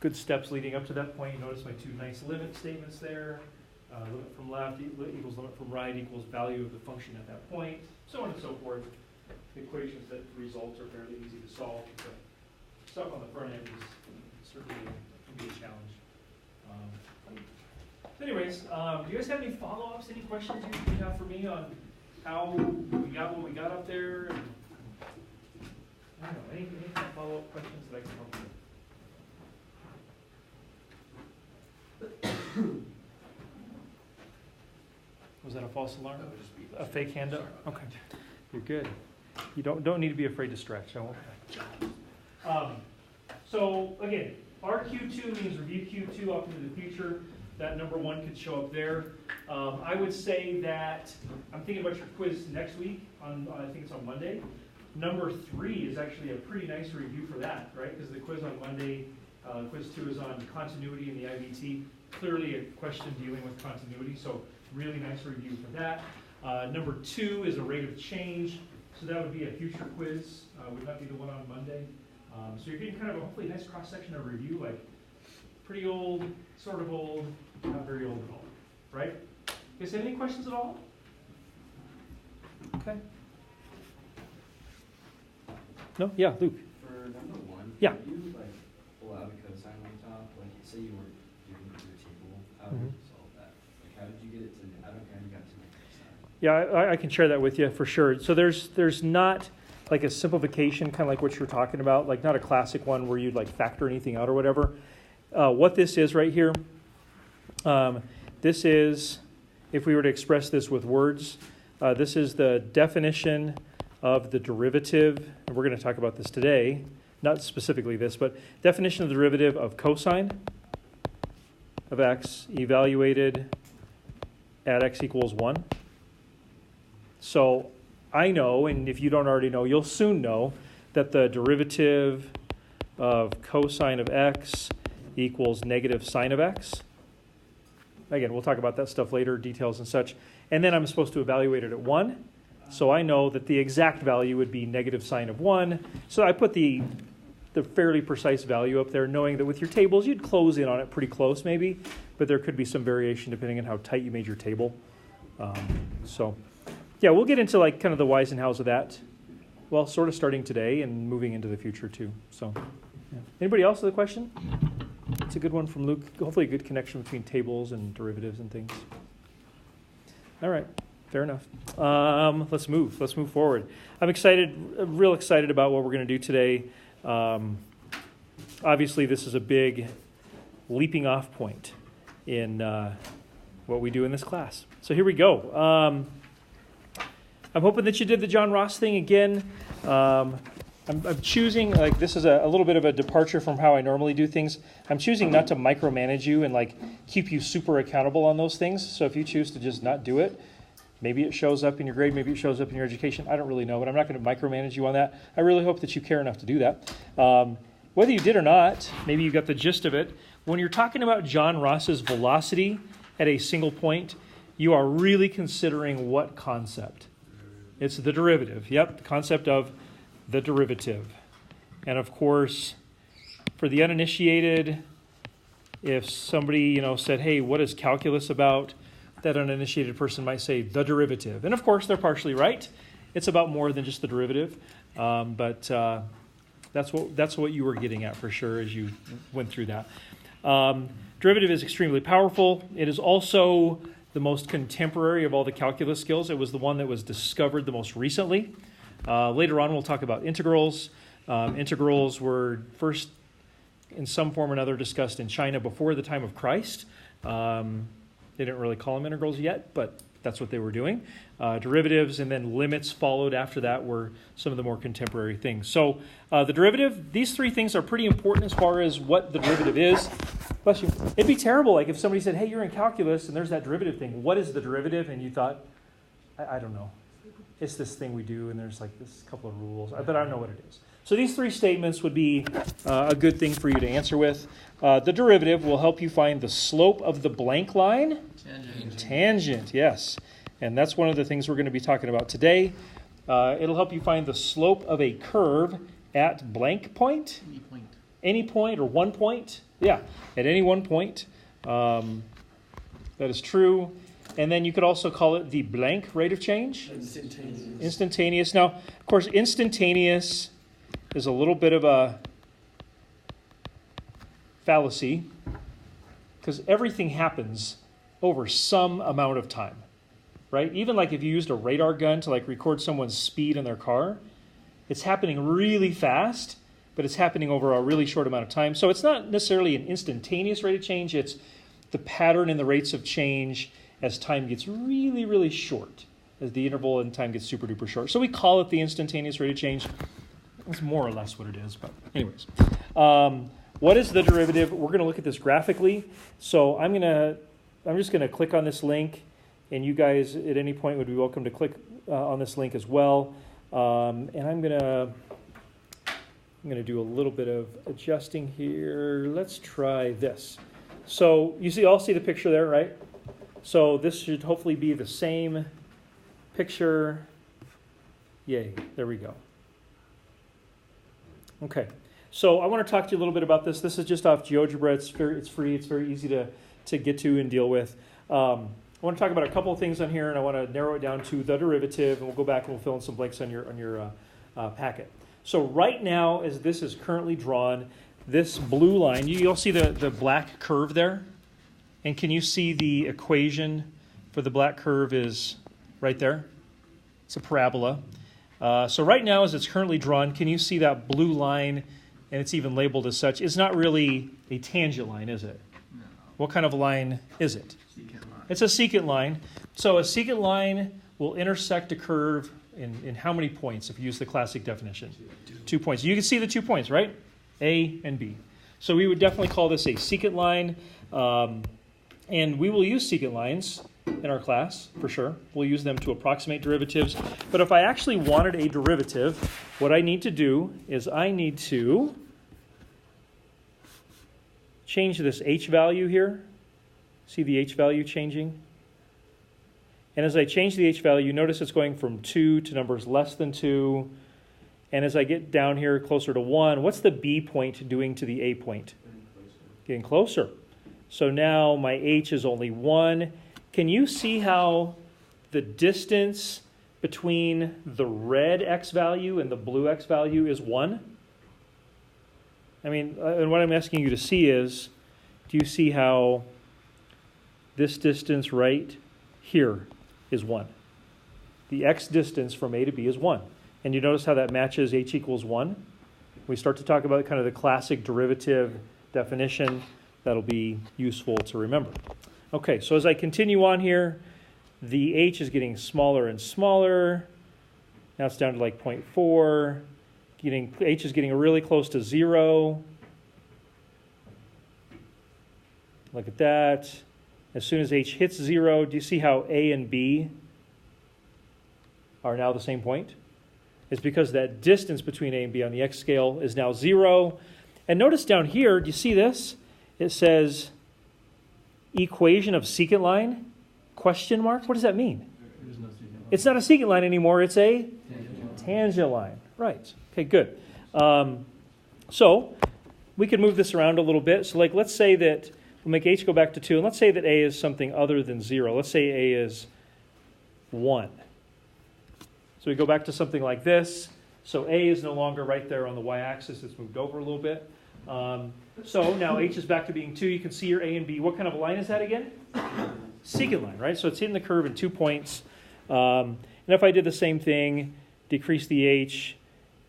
good steps leading up to that point. You notice my two nice limit statements there. Limit from left equals limit from right equals value of the function at that point, so on and so forth. The equations that results are fairly easy to solve. The stuff on the front end is certainly can be a challenge. Anyways, do you guys have any follow-ups, any questions you have for me on how we got what we got up there? And, I don't know, any kind of follow-up questions that I can help you with? Was that a false alarm? No, a fake hand up? Okay, you're good. You don't need to be afraid to stretch. I won't. So again, RQ2 means review Q2 up into the future. That number 1 could show up there. I would say that I'm thinking about your quiz next week. I think it's on Monday. Number 3 is actually a pretty nice review for that, right? Because the quiz on Monday, quiz 2 is on continuity in the IVT. Clearly a question dealing with continuity, so really nice review for that. Number 2 is a rate of change, so that would be a future quiz. Would not be the one on Monday. So you're getting kind of a hopefully nice cross-section of review, like pretty old, sort of old, not very old at all, right? You guys have any questions at all? Okay. No? Yeah, Luke. For number 1, yeah. Can you pull out a cosine on top? Say you were given your table, how would you solve that? How did you get it to? I don't know how you got to cosine. Yeah, I can share that with you for sure. So there's not like a simplification, kind of like what you're talking about, like not a classic one where you'd factor anything out or whatever. What this is right here, this is, if we were to express this with words, this is the definition of the derivative, and we're going to talk about this today, not specifically this, but definition of the derivative of cosine of x evaluated at x equals 1. So I know, and if you don't already know, you'll soon know, that the derivative of cosine of x equals negative sine of x. Again, we'll talk about that stuff later, details and such. And then I'm supposed to evaluate it at 1. So I know that the exact value would be negative sine of 1. So I put the fairly precise value up there, knowing that with your tables, you'd close in on it pretty close maybe, but there could be some variation depending on how tight you made your table. So yeah, we'll get into kind of the whys and hows of that. Well, sort of starting today and moving into the future too. So yeah. Anybody else with a question? It's a good one from Luke. Hopefully a good connection between tables and derivatives and things. All right. Fair enough. Let's move. Let's move forward. I'm real excited about what we're going to do today. Obviously, this is a big leaping off point in what we do in this class. So here we go. I'm hoping that you did the John Ross thing again. I'm choosing, this is a little bit of a departure from how I normally do things. I'm choosing not to micromanage you and keep you super accountable on those things. So if you choose to just not do it, maybe it shows up in your grade, maybe it shows up in your education. I don't really know, but I'm not going to micromanage you on that. I really hope that you care enough to do that. Whether you did or not, maybe you got the gist of it. When you're talking about John Ross's velocity at a single point, you are really considering what concept? It's the derivative. Yep, the concept of the derivative. And of course, for the uninitiated, if somebody said, hey, what is calculus about? That uninitiated person might say the derivative. And of course, they're partially right. It's about more than just the derivative. But that's what you were getting at for sure as you went through that. Derivative is extremely powerful. It is also the most contemporary of all the calculus skills. It was the one that was discovered the most recently. Later on, we'll talk about integrals. Integrals were first, in some form or another, discussed in China before the time of Christ. They didn't really call them integrals yet, but that's what they were doing. Derivatives and then limits followed after that were some of the more contemporary things. So the derivative, these three things are pretty important as far as what the derivative is. Bless you. It'd be terrible if somebody said, hey, you're in calculus and there's that derivative thing. What is the derivative? And you thought, I don't know. It's this thing we do and there's this couple of rules, but I don't know what it is. So these three statements would be a good thing for you to answer with. The derivative will help you find the slope of the blank line. Tangent, yes. And that's one of the things we're going to be talking about today. It'll help you find the slope of a curve at blank point. Any point or 1 point. Yeah, at any one point. That is true. And then you could also call it the blank rate of change. Instantaneous. Now, of course, instantaneous is a little bit of a fallacy because everything happens over some amount of time, right? Even like if you used a radar gun to like record someone's speed in their car, it's happening really fast, but it's happening over a really short amount of time. So it's not necessarily an instantaneous rate of change. It's the pattern in the rates of change as time gets really, really short, as the interval in time gets super duper short. So we call it the instantaneous rate of change. That's more or less what it is, but anyways. What is the derivative? We're going to look at this graphically. So I'm just going to click on this link, and you guys at any point would be welcome to click on this link as well. And I'm going to do a little bit of adjusting here. Let's try this. So you all see the picture there, right? So this should hopefully be the same picture. Yay, there we go. Okay, so I want to talk to you a little bit about this. This is just off GeoGebra. It's free. It's very easy to get to and deal with. I want to talk about a couple of things on here, and I want to narrow it down to the derivative, and we'll go back and we'll fill in some blanks on your packet. So right now, as this is currently drawn, this blue line, you'll see the black curve there. And can you see the equation for the black curve is right there? It's a parabola. So right now, as it's currently drawn, can you see that blue line, and it's even labeled as such? It's not really a tangent line, is it? No. What kind of line is it? Secant line. It's a secant line. So a secant line will intersect a curve in how many points if you use the classic definition? 2 points. You can see the 2 points, right? A and B. So we would definitely call this a secant line. And we will use secant lines in our class, for sure. We'll use them to approximate derivatives. But if I actually wanted a derivative, what I need to do is I need to change this h value here. See the h value changing? And as I change the h value, notice it's going from 2 to numbers less than 2. And as I get down here closer to 1, what's the b point doing to the a point? Getting closer. So now my h is only 1. Can you see how the distance between the red x value and the blue x value is 1? I mean, and what I'm asking you to see is, do you see how this distance right here is 1? The x distance from A to B is 1. And you notice how that matches h equals 1? We start to talk about kind of the classic derivative definition. That'll be useful to remember. Okay, so as I continue on here, the h is getting smaller and smaller. Now it's down to like 0.4. H is getting really close to 0. Look at that. As soon as h hits 0, do you see how A and B are now the same point? It's because that distance between A and B on the x scale is now 0. And notice down here, do you see this? It says equation of secant line, question mark. What does that mean? There's no secant line. It's not a secant line anymore. It's a tangent line. Right. Okay, good. So we can move this around a little bit. So like let's say that we'll make h go back to 2. And let's say that A is something other than 0. Let's say A is 1. So we go back to something like this. So A is no longer right there on the y-axis. It's moved over a little bit. So now h is back to being 2. You can see your A and B. What kind of a line is that again? Secant line, right? So it's hitting the curve in 2 points. And if I did the same thing, decrease the h,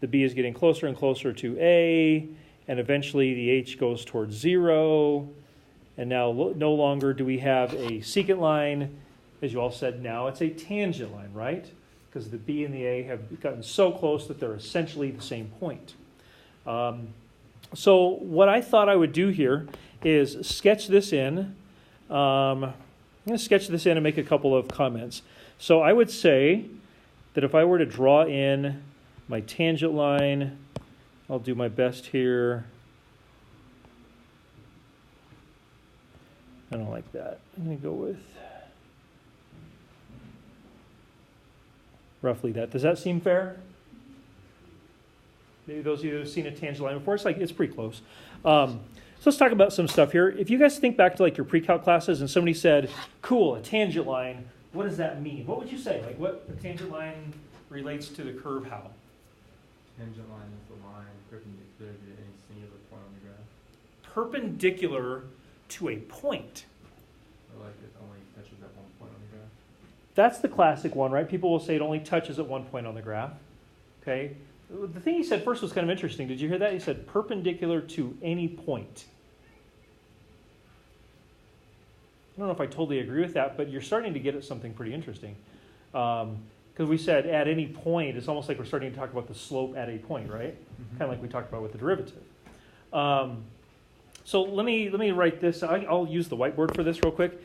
the B is getting closer and closer to A, and eventually the h goes towards 0. And now no longer do we have a secant line. As you all said, now it's a tangent line, right? Because the B and the A have gotten so close that they're essentially the same point. So what I thought I would do here is sketch this in. I'm going to sketch this in and make a couple of comments. So I would say that if I were to draw in my tangent line, I'll do my best here. I don't like that. I'm going to go with roughly that. Does that seem fair? Maybe those of you who have seen a tangent line before, it's pretty close. So let's talk about some stuff here. If you guys think back to like your pre-calc classes and somebody said, cool, a tangent line, what does that mean? What would you say? Like what a tangent line relates to the curve how? Tangent line is the line perpendicular to any singular point on the graph. Perpendicular to a point. Or like it only touches at one point on the graph. That's the classic one, right? People will say it only touches at one point on the graph. Okay. The thing he said first was kind of interesting. Did you hear that? He said perpendicular to any point. I don't know if I totally agree with that, but you're starting to get at something pretty interesting. Because we said at any point, it's almost like we're starting to talk about the slope at a point, right? Mm-hmm. Kind of like we talked about with the derivative. So let me write this. I'll use the whiteboard for this real quick.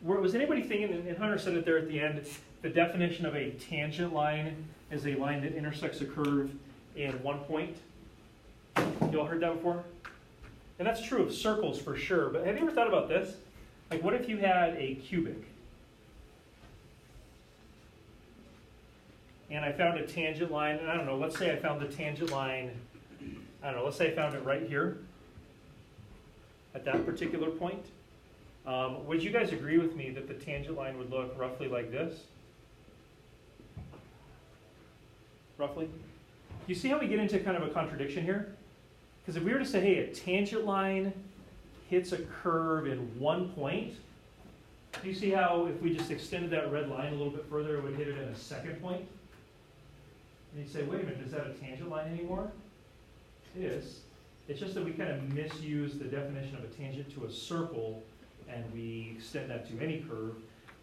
Was anybody thinking, and Hunter said it there at the end, the definition of a tangent line is a line that intersects a curve in one point? You all heard that before? And that's true of circles for sure, but have you ever thought about this? Like what if you had a cubic? And I found a tangent line, and I don't know, let's say I found the tangent line, I don't know, let's say I found it right here at that particular point. Would you guys agree with me that the tangent line would look roughly like this? Roughly? You see how we get into kind of a contradiction here? Because if we were to say, hey, a tangent line hits a curve in one point, do you see how if we just extended that red line a little bit further, it would hit it in a second point? And you'd say, wait a minute, is that a tangent line anymore? It is. It's just that we kind of misuse the definition of a tangent to a circle, and we extend that to any curve.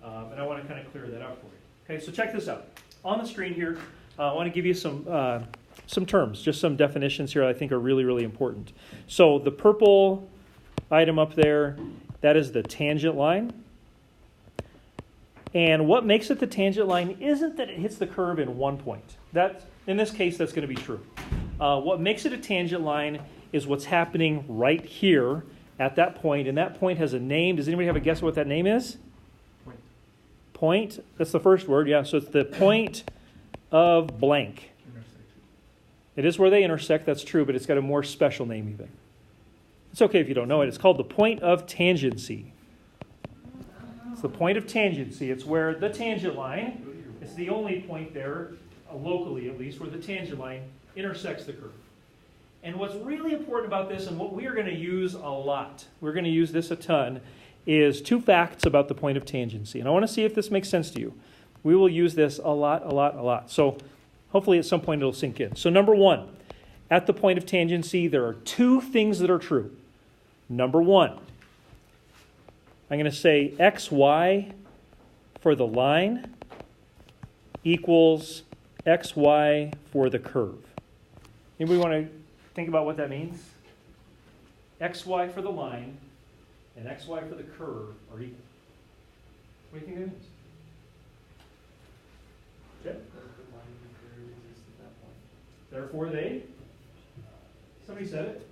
And I want to kind of clear that up for you. Okay, so check this out. On the screen here, I want to give you some terms, just some definitions here I think are really, really important. So the purple item up there, that is the tangent line. And what makes it the tangent line isn't that it hits the curve in one point. In this case, that's going to be true. What makes it a tangent line is what's happening right here at that point, and that point has a name. Does anybody have a guess of what that name is? Point. Point. That's the first word, yeah. So it's the point of blank. Intersection. It is where they intersect, that's true, but it's got a more special name even. It's okay if you don't know it. It's called the point of tangency. It's the point of tangency. It's where the tangent line, it's the only point there, locally at least, where the tangent line intersects the curve. And what's really important about this, and what we are going to use a lot, we're going to use this a ton, is two facts about the point of tangency. And I want to see if this makes sense to you. We will use this a lot. So hopefully at some point it'll sink in. So number one, at the point of tangency, there are two things that are true. Number one, I'm going to say xy for the line equals xy for the curve. Anybody want to think about what that means? Xy for the line and xy for the curve are equal. What do you think that means? Chip? Therefore they? Somebody said it?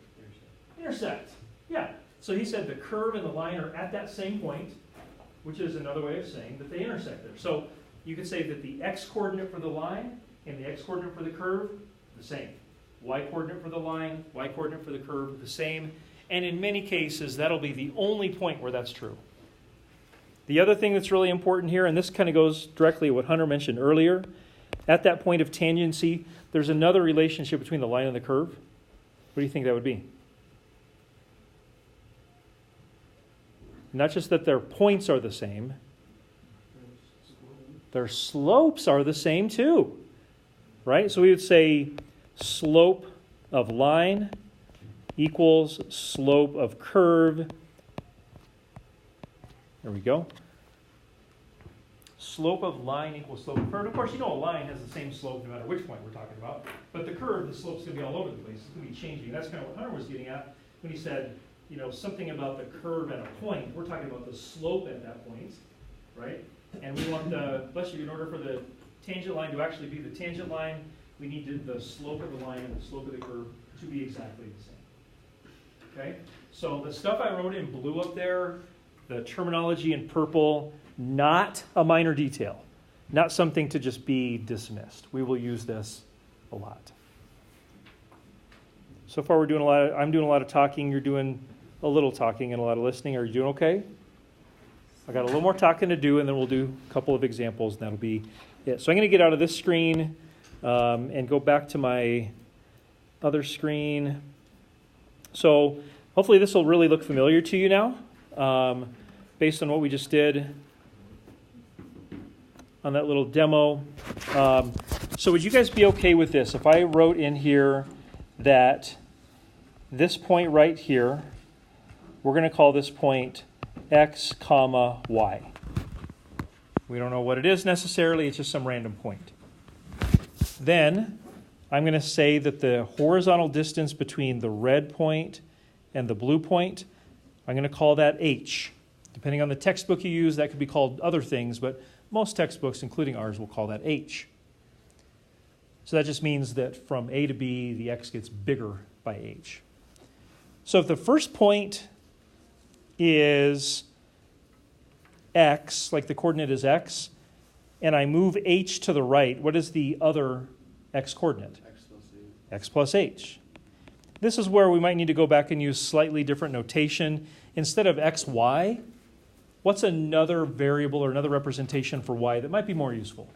Intersect. Yeah. So he said the curve and the line are at that same point, which is another way of saying that they intersect there. So you could say that the x-coordinate for the line and the x-coordinate for the curve, the same. Y-coordinate for the line, y-coordinate for the curve, the same. And in many cases, that'll be the only point where that's true. The other thing that's really important here, and this kind of goes directly to what Hunter mentioned earlier, at that point of tangency, there's another relationship between the line and the curve. What do you think that would be? Not just that their points are the same, their slopes are the same too. Right? So we would say slope of line equals slope of curve. There we go. Slope of line equals slope of curve. Of course, you know a line has the same slope no matter which point we're talking about. But the curve, the slope's going to be all over the place. It's going to be changing. That's kind of what Hunter was getting at when he said, something about the curve at a point. We're talking about the slope at that point, right? And we want in order for the tangent line to actually be the tangent line, we need the slope of the line and the slope of the curve to be exactly the same. Okay? So the stuff I wrote in blue up there, the terminology in purple, not a minor detail. Not something to just be dismissed. We will use this a lot. So far I'm doing a lot of talking, you're doing a little talking and a lot of listening. Are you doing okay? I got a little more talking to do, and then we'll do a couple of examples, and that'll be it. So I'm going to get out of this screen and go back to my other screen. So hopefully this will really look familiar to you now, based on what we just did on that little demo. So would you guys be okay with this? If I wrote in here that this point right here, we're going to call this point x, comma, y. We don't know what it is necessarily. It's just some random point. Then I'm going to say that the horizontal distance between the red point and the blue point, I'm going to call that h. Depending on the textbook you use, that could be called other things, but most textbooks, including ours, will call that h. So that just means that from A to B, the x gets bigger by h. So if the first point is x, like the coordinate is x, and I move h to the right, what is the other x coordinate? X plus h. This is where we might need to go back and use slightly different notation. Instead of xy, what's another variable or another representation for y that might be more useful?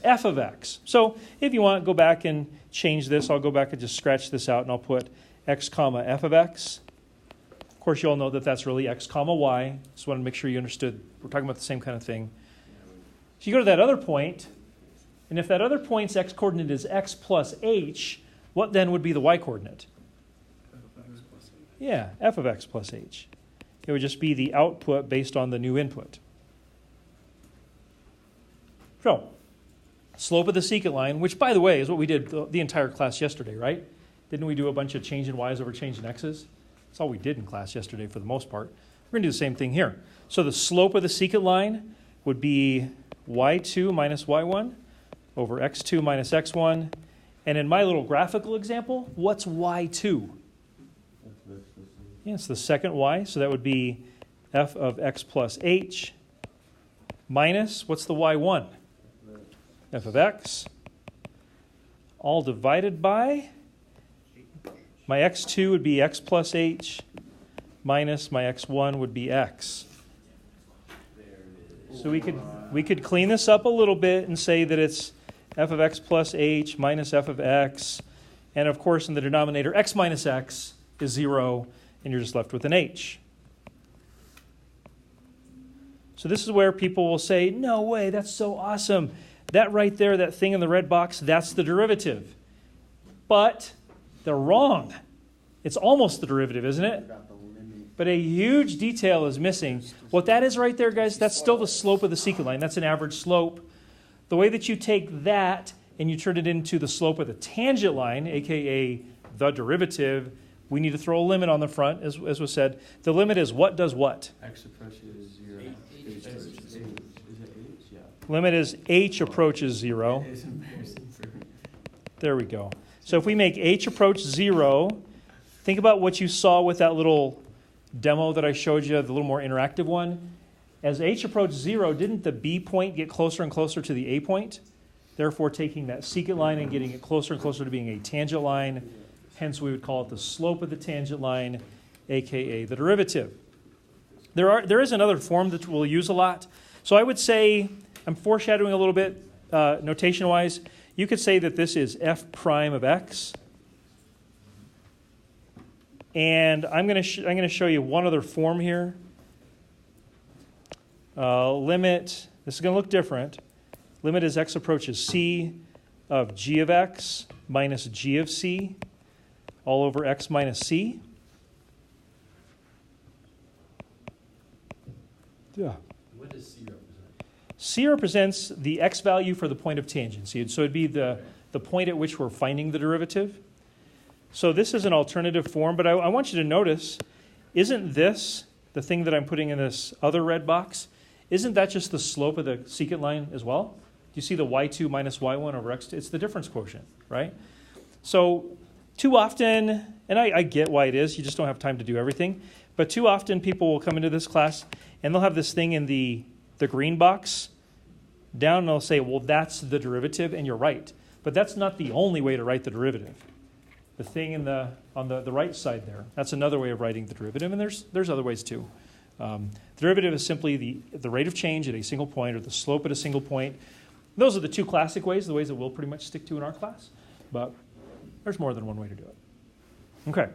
F of x. So if you want, go back and change this. I'll go back and just scratch this out, and I'll put x comma f of x. Of course, you all know that that's really x comma y. Just wanted to make sure you understood. We're talking about the same kind of thing. So you go to that other point, and if that other point's x-coordinate is x plus h, what then would be the y-coordinate? Yeah, f of x plus h. It would just be the output based on the new input. So, slope of the secant line, which, by the way, is what we did the entire class yesterday, right? Didn't we do a bunch of change in y's over change in x's? That's all we did in class yesterday for the most part. We're going to do the same thing here. So the slope of the secant line would be y2 minus y1 over x2 minus x1. And in my little graphical example, what's y2? Yeah, it's the second y, so that would be f of x plus h minus, what's the y1? F of x, all divided by, my x2 would be x plus h, minus my x1 would be x. So we could clean this up a little bit and say that it's f of x plus h minus f of x, and of course in the denominator x minus x is 0, and you're just left with an h. So this is where people will say, no way, that's so awesome. That right there, that thing in the red box, that's the derivative. But they're wrong. It's almost the derivative, isn't it? But a huge detail is missing. What that is right there, guys, that's still the slope of the secant line. That's an average slope. The way that you take that and you turn it into the slope of the tangent line, aka the derivative, we need to throw a limit on the front, as was said. The limit is what does what? X approaches 0. Is it H? Yeah. Limit is h approaches 0. It's embarrassing for me. There we go. So if we make h approach 0, think about what you saw with that little demo that I showed you, the little more interactive one. As h approached 0, didn't the B point get closer and closer to the A point? Therefore, taking that secant line and getting it closer and closer to being a tangent line. Hence, we would call it the slope of the tangent line, aka the derivative. There is another form that we'll use a lot. So I would say, I'm foreshadowing a little bit notation-wise. You could say that this is f prime of x. And I'm going to show you one other form here. Limit, this is going to look different. Limit as x approaches c of g of x minus g of c all over x minus c. Yeah. What does C represent? C represents the x value for the point of tangency. So it'd be the point at which we're finding the derivative. So this is an alternative form, but I want you to notice, isn't this, the thing that I'm putting in this other red box, isn't that just the slope of the secant line as well? Do you see the y2 minus y1 over x2? It's the difference quotient, right? So too often, and I get why it is, you just don't have time to do everything, but too often people will come into this class and they'll have this thing in the green box down and they'll say, well, that's the derivative, and you're right. But that's not the only way to write the derivative. the thing on the right side there. That's another way of writing the derivative, and there's other ways too. The derivative is simply the rate of change at a single point, or the slope at a single point. Those are the two classic ways, the ways that we'll pretty much stick to in our class. But there's more than one way to do it. Okay.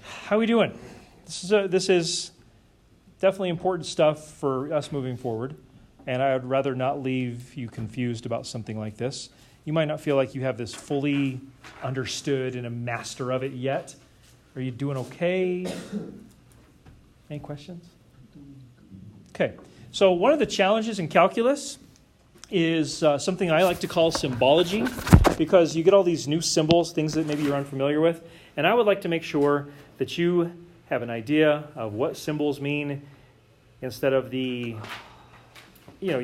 How are we doing? This is definitely important stuff for us moving forward, and I would rather not leave you confused about something like this. You might not feel like you have this fully understood and a master of it yet. Are you doing okay? Any questions? Okay. So one of the challenges in calculus is something I like to call symbology, because you get all these new symbols, things that maybe you're unfamiliar with, and I would like to make sure that you have an idea of what symbols mean instead of you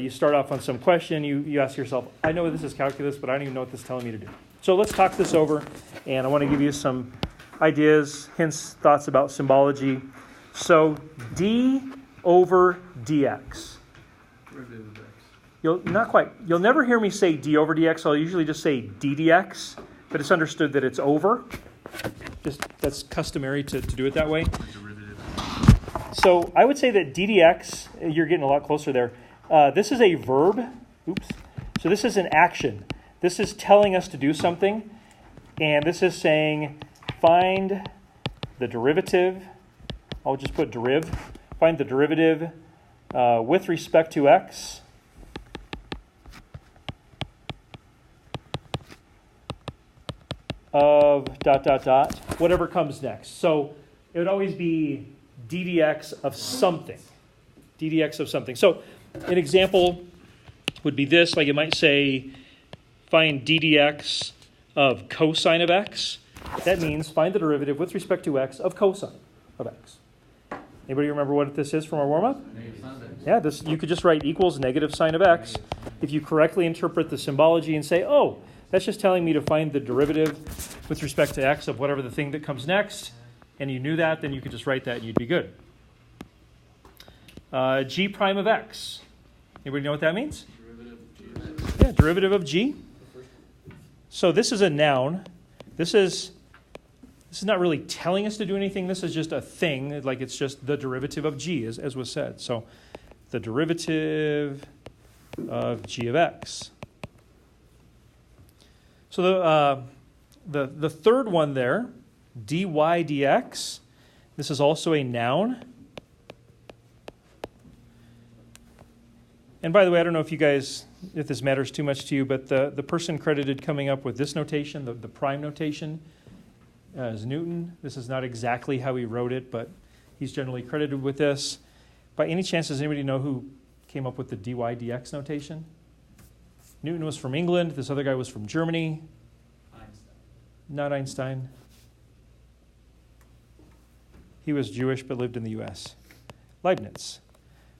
start off on some question, you ask yourself, I know this is calculus, but I don't even know what this is telling me to do. So let's talk this over, and I want to give you some ideas, hints, thoughts about symbology. So d over dx. Derivative of x. You'll never hear me say d over dx. I'll usually just say d dx, but it's understood that it's over. That's customary to do it that way. Derivative. So I would say that d dx, you're getting a lot closer there. This is a verb. Oops. So this is an action. This is telling us to do something, and this is saying find the derivative. I'll just put deriv. Find the derivative with respect to x of ... whatever comes next. So it would always be d dx of something. d dx of something. So an example would be this, like it might say find d dx of cosine of x. That means find the derivative with respect to x of cosine of x. Anybody remember what this is from our warm-up? Negative sine of x. Yeah, this you could just write equals negative sine of x. If you correctly interpret the symbology and say, oh, that's just telling me to find the derivative with respect to x of whatever the thing that comes next, and you knew that, then you could just write that and you'd be good. G prime of x. Anybody know what that means? Derivative of g of x. Yeah, derivative of g. So this is a noun. This is not really telling us to do anything. This is just a thing, like it's just the derivative of g, as was said. So the derivative of g of x. So the third one there, dy dx, this is also a noun. And by the way, I don't know if this matters too much to you, but the person credited coming up with this notation, the prime notation, is Newton. This is not exactly how he wrote it, but he's generally credited with this. By any chance, does anybody know who came up with the dy dx notation? Newton was from England. This other guy was from Germany. Einstein. Not Einstein. He was Jewish but lived in the U.S. Leibniz.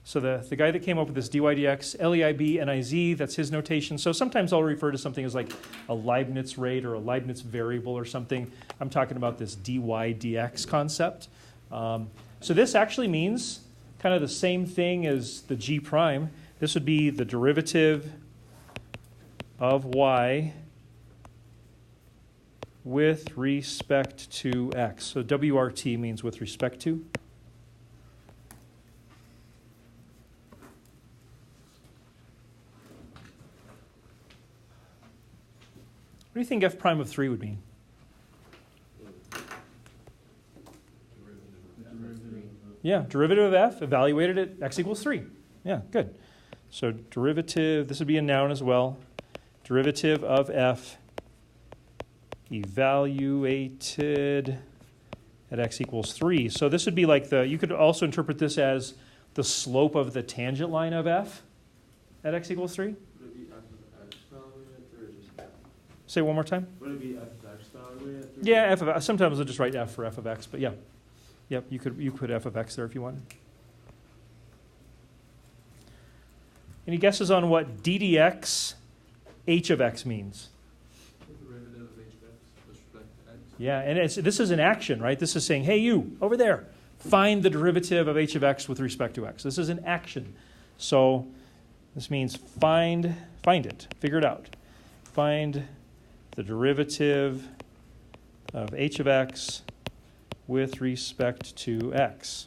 So the guy that came up with this dy dx, Leibniz, that's his notation. So sometimes I'll refer to something as like a Leibniz rate or a Leibniz variable or something. I'm talking about this dy dx concept. So this actually means kind of the same thing as the g prime. This would be the derivative of y with respect to x. So WRT means with respect to. What do you think f prime of 3 would mean? Yeah, derivative of f evaluated at x equals 3. Yeah, good. So derivative, this would be a noun as well. Derivative of f evaluated at x equals 3. So this would be like you could also interpret this as the slope of the tangent line of f at x equals 3. Would it be f of x evaluated at 3 or just f? Say it one more time. Would it be f of x evaluated at 3? Yeah, f of x. Sometimes I'll just write f for f of x, but yeah. Yep, you could put f of x there if you wanted. Any guesses on what d dx h of x means? The derivative of h of x with respect to x. Yeah, and this is an action, right? This is saying, hey, you, over there, find the derivative of h of x with respect to x. This is an action. So this means find it, figure it out. Find the derivative of h of x with respect to x.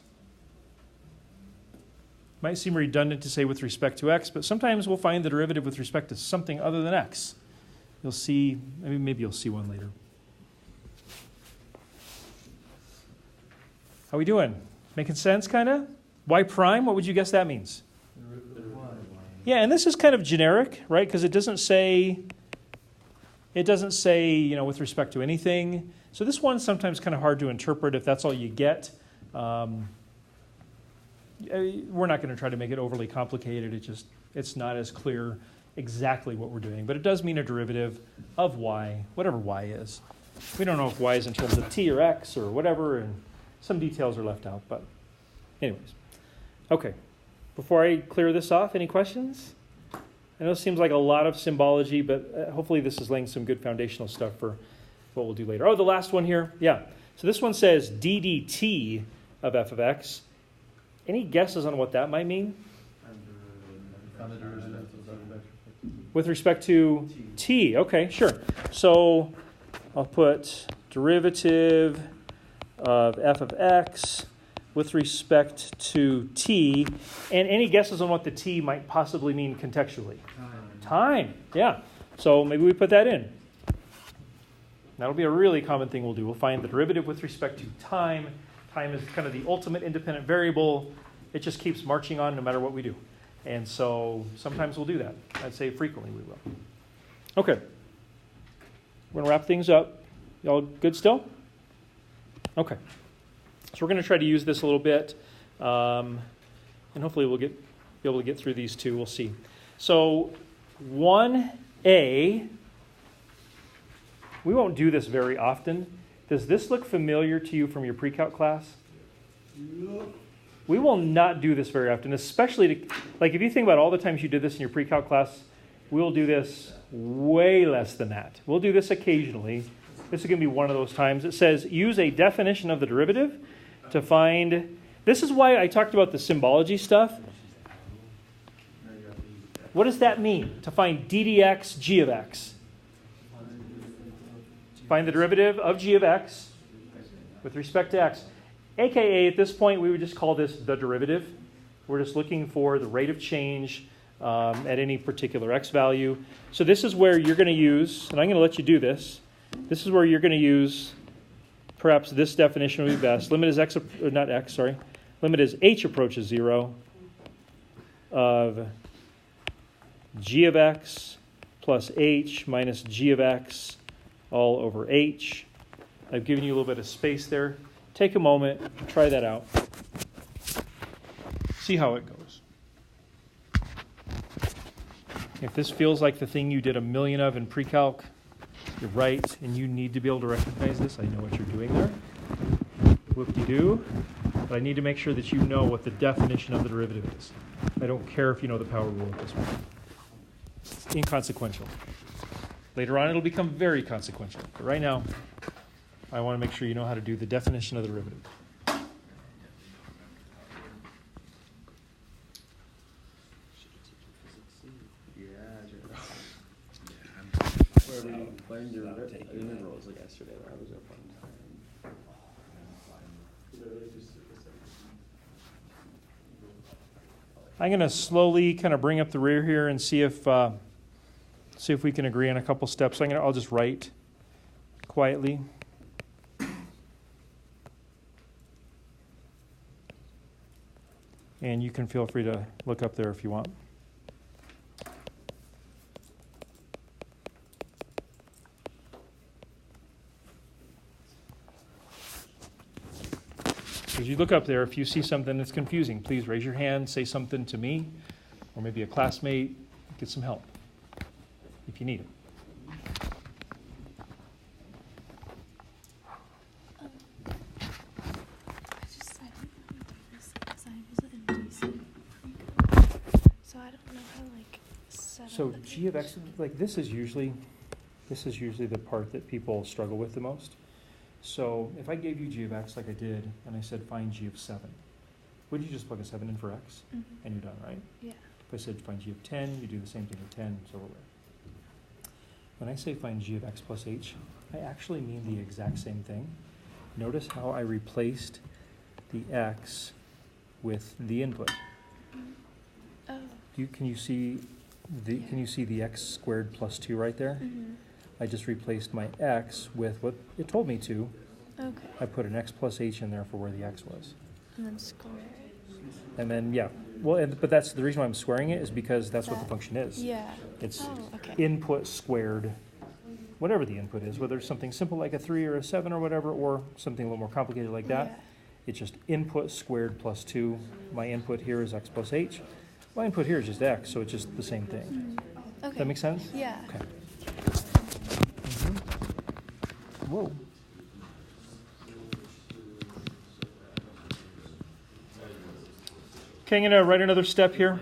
Might seem redundant to say with respect to x, but sometimes we'll find the derivative with respect to something other than x. You'll see, maybe you'll see one later. How we doing? Making sense, kind of? Y prime, what would you guess that means? Yeah, and this is kind of generic, right? Because it doesn't say, with respect to anything. So this one's sometimes kind of hard to interpret if that's all you get. We're not going to try to make it overly complicated. It's not as clear exactly what we're doing. But it does mean a derivative of y, whatever y is. We don't know if y is in terms of t or x or whatever, and some details are left out. But anyways, okay. Before I clear this off, any questions? I know it seems like a lot of symbology, but hopefully this is laying some good foundational stuff for what we'll do later. Oh, the last one here. Yeah. So this one says d dt of f of x. Any guesses on what that might mean? With respect to t. Okay, sure. So I'll put derivative of f of x with respect to t. And any guesses on what the t might possibly mean contextually? Time. Yeah. So maybe we put that in. That'll be a really common thing we'll do. We'll find the derivative with respect to time. Time is kind of the ultimate independent variable. It just keeps marching on no matter what we do. And so sometimes we'll do that. I'd say frequently we will. Okay. We're going to wrap things up. Y'all good still? Okay. So we're going to try to use this a little bit. And hopefully we'll be able to get through these two. We'll see. So 1a, we won't do this very often. Does this look familiar to you from your pre-calc class? Yep. We will not do this very often, especially if you think about all the times you did this in your pre-calc class, we'll do this way less than that. We'll do this occasionally. This is going to be one of those times. It says, use a definition of the derivative to find... This is why I talked about the symbology stuff. What does that mean? To find d dx g of x. Find the derivative of g of x with respect to x. AKA, at this point, we would just call this the derivative. We're just looking for the rate of change at any particular x value. So this is where you're going to use, and I'm going to let you do this. This is where you're going to use, perhaps this definition would be best. Limit is limit as h approaches 0 of g of x plus h minus g of x all over h. I've given you a little bit of space there. Take a moment, try that out. See how it goes. If this feels like the thing you did a million of in pre-calc, you're right, and you need to be able to recognize this. I know what you're doing there. Whoop-de-doo. But I need to make sure that you know what the definition of the derivative is. I don't care if you know the power rule at this point. It's inconsequential. Later on, it'll become very consequential. But right now, I want to make sure you know how to do the definition of the derivative. Intervals like yesterday. That was a fun time. I'm going to slowly kind of bring up the rear here and see if we can agree on a couple steps. I'll just write quietly. And you can feel free to look up there if you want. As you look up there, if you see something that's confusing, please raise your hand, say something to me, or maybe a classmate, get some help if you need it. So g of x, this is usually the part that people struggle with the most. So if I gave you g of x like I did, and I said find g of 7, would you just plug a 7 in for x? Mm-hmm. And you're done, right? Yeah. If I said find g of 10, you do the same thing with 10, so we're. When I say find g of x plus h, I actually mean the exact same thing. Notice how I replaced the x with the input. Oh. Can you see the x squared plus 2 right there? Mm-hmm. I just replaced my x with what it told me to. Okay. I put an x plus h in there for where the x was. And then square it. And then, yeah. Well, but that's the reason why I'm squaring it is because that's what the function is. Yeah. It's Oh, okay. input squared, whatever the input is, whether it's something simple like a 3 or a 7 or whatever, or something a little more complicated like that. Yeah. It's just input squared plus 2. My input here is x plus h. My input here is just x, so it's just the same thing. Mm-hmm. Okay. That make sense? Yeah. Okay. Whoa. Okay, I'm going to write another step here.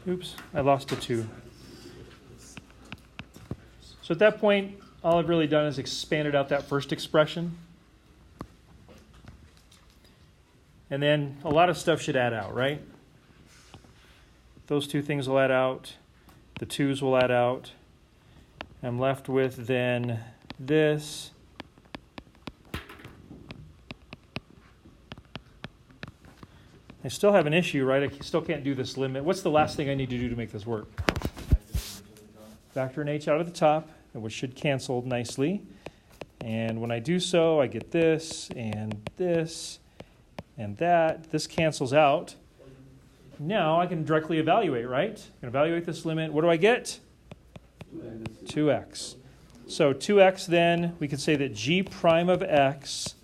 Oops, I lost a 2. So at that point, all I've really done is expanded out that first expression. And then a lot of stuff should add out, right? Those two things will add out. The 2's will add out. I'm left with then this. I still have an issue, right? I still can't do this limit. What's the last thing I need to do to make this work? Factor an h out of the top, which should cancel nicely. And when I do so, I get this and this and that. This cancels out. Now I can directly evaluate, right? I can evaluate this limit. What do I get? 2x. So 2x then, we could say that g prime of x,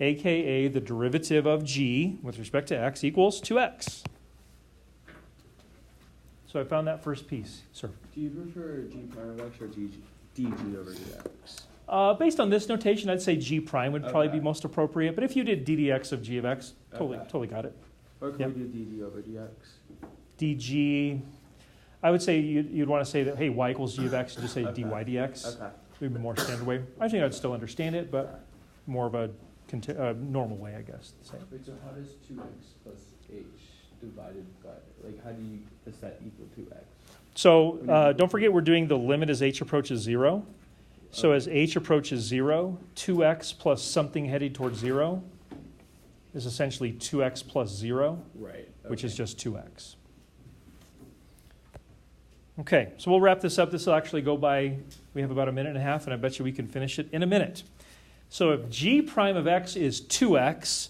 aka the derivative of g with respect to x, equals 2x. So I found that first piece. Sir? Do you prefer g prime of x or dg over dx? Based on this notation, I'd say g prime would probably Okay. be most appropriate. But if you did ddx of g of x, Okay. totally got it. Or could Yep. we do dd over dx? dg, I would say you'd want to say that, hey, y equals g of x, and just say Okay. dy dx. Okay. Maybe a more standard way. I think I'd still understand it, but more of a normal way, I guess. To say it. Wait, so how does 2x plus h divided by, like, how do you, does that equal 2x? So don't forget we're doing the limit as h approaches 0. So as h approaches 0, 2x plus something heading towards 0 is essentially 2x plus 0, Right. which is just 2x. Okay, so we'll wrap this up. This will actually go by, we have about a minute and a half, and I bet you we can finish it in a minute. So if g prime of x is 2x,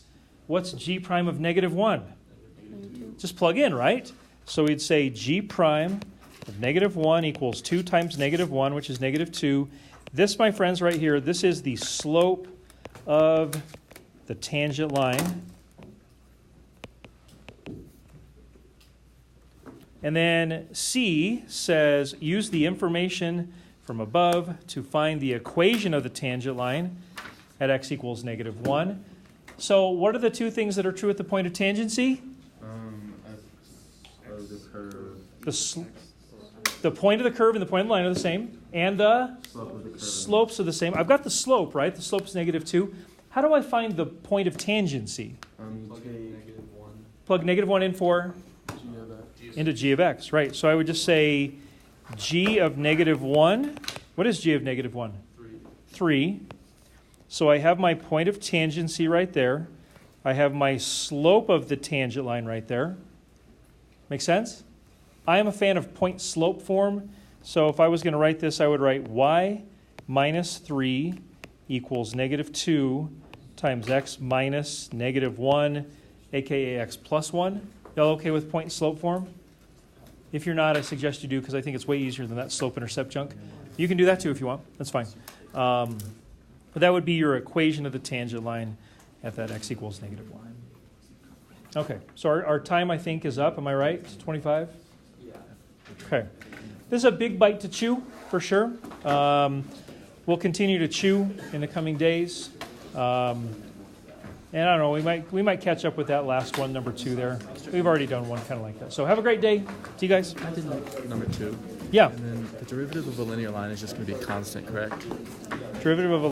what's g prime of negative 1? Just plug in, right? So we'd say g prime of negative 1 equals 2 times negative 1, which is negative 2. This, my friends, right here, this is the slope of the tangent line. And then C says, use the information from above to find the equation of the tangent line at x equals negative 1. So what are the two things that are true at the point of tangency? The curve. The point of the curve and the point of the line are the same, and the Slope of the curve. slopes are the same. I've got the slope, right? The slope's negative 2. How do I find the point of tangency? You take Plug negative 1 in for g of x. into g of x, right? So I would just say g of negative 1. What is g of negative 1? 3. So I have my point of tangency right there. I have my slope of the tangent line right there. Make sense? I am a fan of point slope form. So if I was going to write this, I would write y minus 3 equals negative 2 times x minus negative 1, aka x plus 1. Y'all okay with point slope form? If you're not, I suggest you do because I think it's way easier than that slope intercept junk. You can do that too if you want. That's fine. But that would be your equation of the tangent line at that x equals negative 1. Okay, so our time, I think, is up. Am I right? It's 25? Yeah. Okay. This is a big bite to chew, for sure. We'll continue to chew in the coming days. And I don't know, we might catch up with that last one, number 2 there. We've already done one kind of like that. So have a great day. See you guys. Number 2. Yeah, And then the derivative of a linear line is just going to be constant, correct? derivative of a